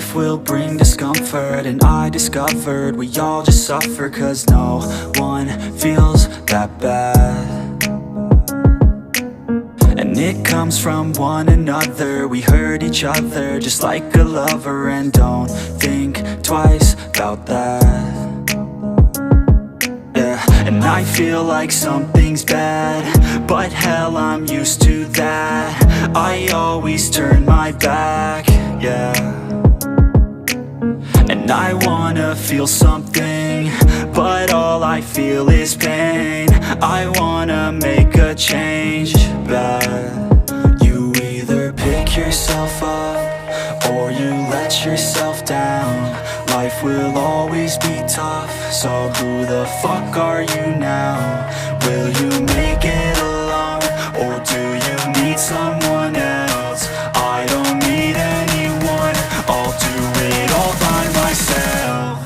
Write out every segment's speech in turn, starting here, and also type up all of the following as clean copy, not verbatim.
life will bring discomfort, and I discovered we all just suffer, 'cause no one feels that bad. And it comes from one another. We hurt each other just like a lover, and don't think twice about that. Yeah, and I feel like something's bad, but hell, I'm used to that. I always turn my back, yeah. And I wanna feel something, but all I feel is pain. I wanna make a change, but you either pick yourself up or you let yourself down. Life will always be tough, so who the fuck are you now? Will you make it alone, or do you need someone else? I don't need anyone, I'll do it all by myself.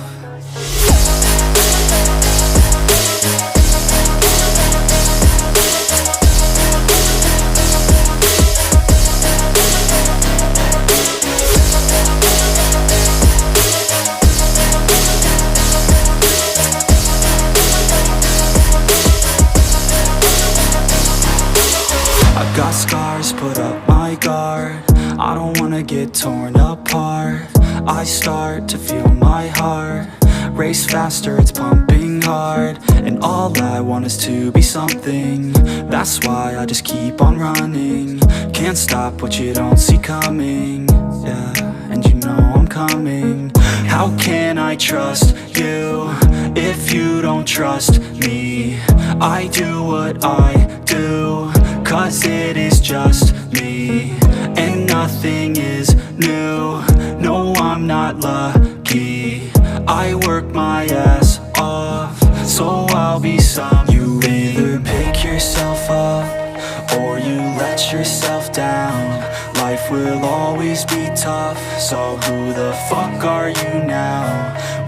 Got scars, put up my guard. I don't wanna get torn apart. I start to feel my heart race faster, it's pumping hard. And all I want is to be something. That's why I just keep on running. Can't stop what you don't see coming. Yeah, and you know I'm coming. How can I trust you if you don't trust me? I do what I do, 'cause it is just me, and nothing is new. No, I'm not lucky. I work my ass off, so I'll be some. You either pick yourself up or you let yourself down. Life will always be tough, so who the fuck are you now?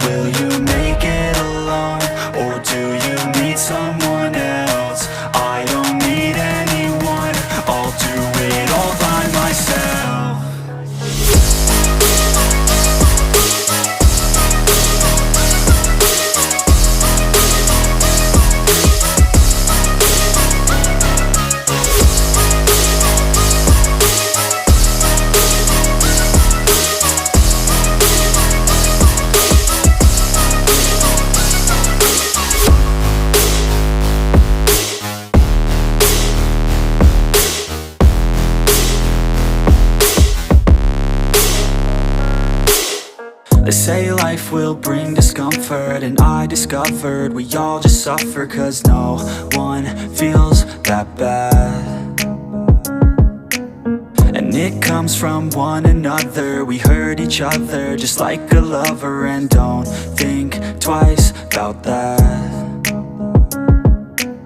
Will you make it alone, or do you need someone else? I don't need anyone, I'll do it all by myself. They say life will bring discomfort, and I discovered we all just suffer, 'cause no one feels that bad. And it comes from one another. We hurt each other just like a lover, and don't think twice about that.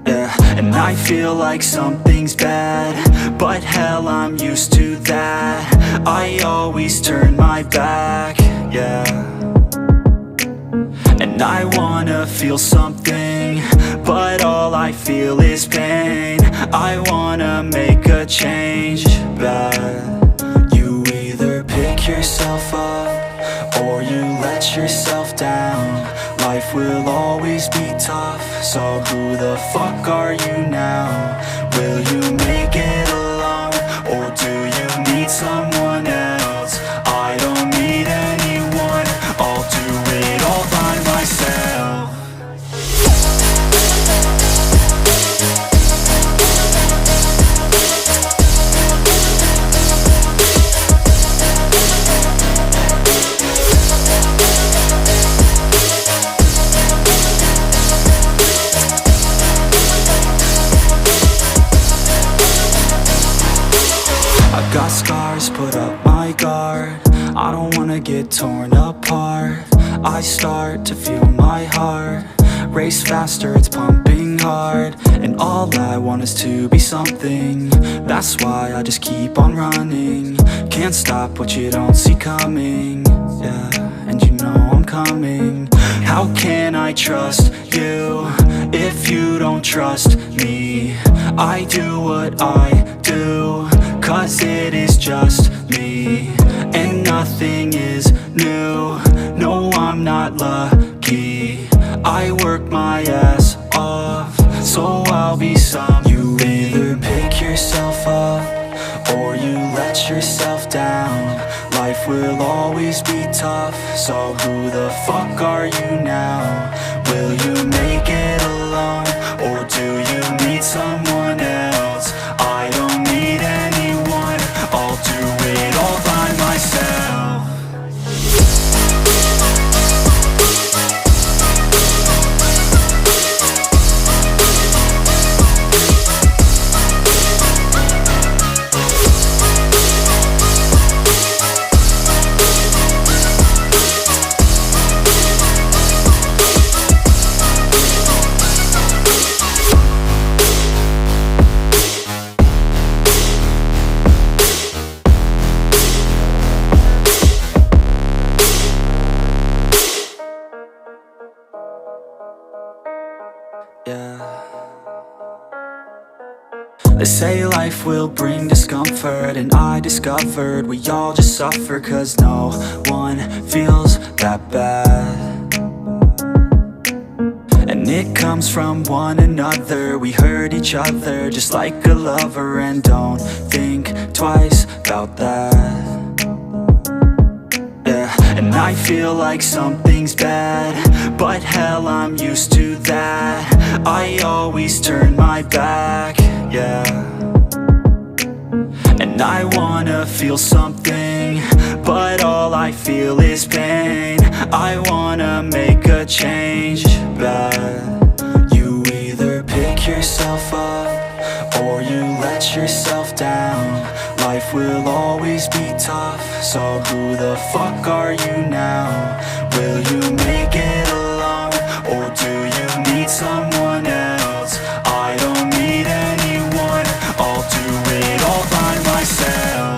Yeah, and I feel like something's bad, but hell, I'm used to that. I always turn my back, yeah. And I wanna feel something, but all I feel is pain. I wanna make a change, but you either pick yourself up or you let yourself down. Life will always be tough, so who the fuck are you now? Will you make it alone, or do you need someone else? I don't need anyone, I'll do it all by myself. Got scars, put up my guard. I don't wanna get torn apart. I start to feel my heart race faster, it's pumping hard. And all I want is to be something. That's why I just keep on running. Can't stop what you don't see coming. Yeah, and you know I'm coming. How can I trust you if you don't trust me? I do what I do, 'cause it is just me, and nothing is new. not lucky. I work my ass off, so I'll be some. You either pick yourself up or you let yourself down. Life will always be tough, so who the fuck are you now? Will you make it alone, or do you need someone else? I don't need anyone, I'll do it all by myself. They say life will bring discomfort, and I discovered we all just suffer, cause no one feels that bad. And it comes from one another, we hurt each other just like a lover, and don't think twice about that. And I feel like something's bad, but hell, I'm used to that. I always turn my back, yeah. And I wanna feel something, but all I feel is pain. I wanna make a change, but you either pick yourself up or you let yourself down. Life will always be tough, so who the fuck are you now? Will you make it alone, or do you need someone else? I don't need anyone, I'll do it all by myself.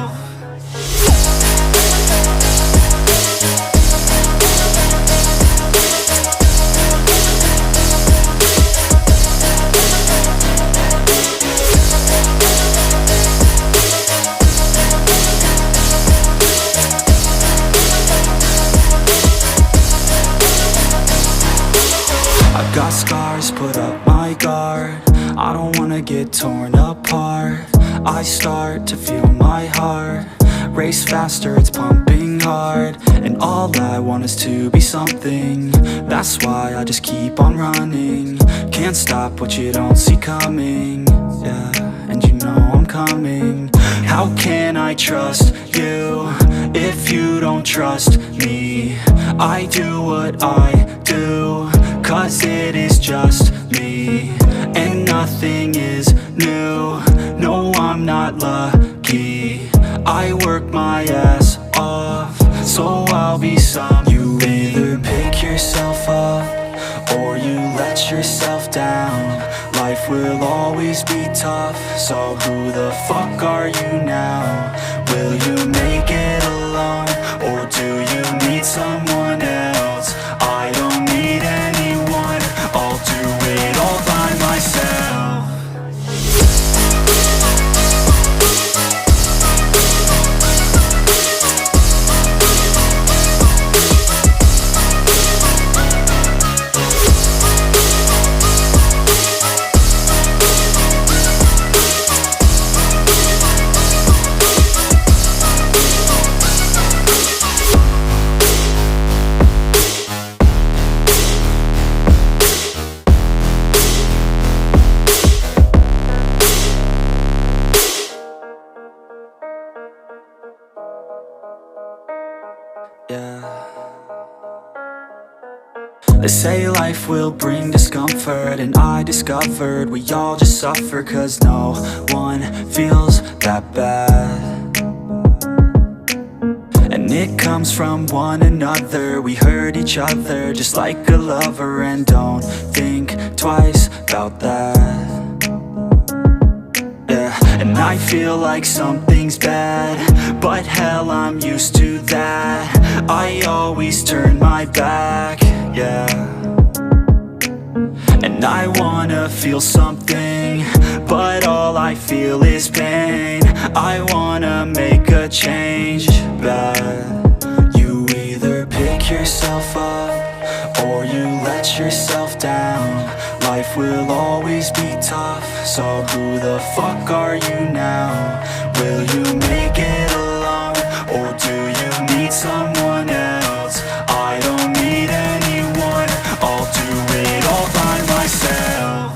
Got scars, put up my guard. I don't wanna get torn apart. I start to feel my heart race faster, it's pumping hard. And all I want is to be something. That's why I just keep on running. Can't stop what you don't see coming. Yeah, and you know I'm coming. How can I trust you if you don't trust me? I do what I do, cause it is just me, and nothing is new. No, I'm not lucky. I work my ass off, so I'll be some. You either pick yourself up or you let yourself down. Life will always be tough, so who the fuck are you now? Will you make it alone, or do you need someone else? I don't need anyone, I'll do it all by myself. They say life will bring discomfort, and I discovered we all just suffer, cause no one feels that bad. And it comes from one another, we hurt each other just like a lover, and don't think twice about that. And I feel like something's bad, but hell, I'm used to that. I always turn my back, yeah. And I wanna feel something, but all I feel is pain. I wanna make a change, but you either pick yourself up before you let yourself down. Life will always be tough, so who the fuck are you now? Will you make it alone, or do you need someone else? I don't need anyone, I'll do it all by myself.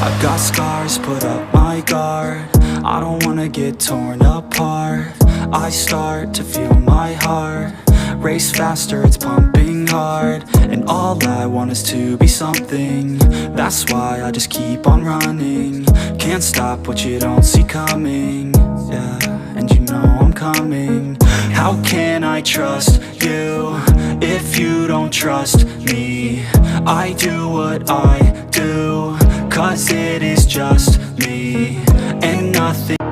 I've got scars, put up my guard. I don't wanna get torn apart. I start to feel my heart race faster, it's pumping hard. And all I want is to be something. That's why I just keep on running. Can't stop what you don't see coming. Yeah, and you know I'm coming. How can I trust you if you don't trust me? I do what I do, 'cause it is just me and nothing.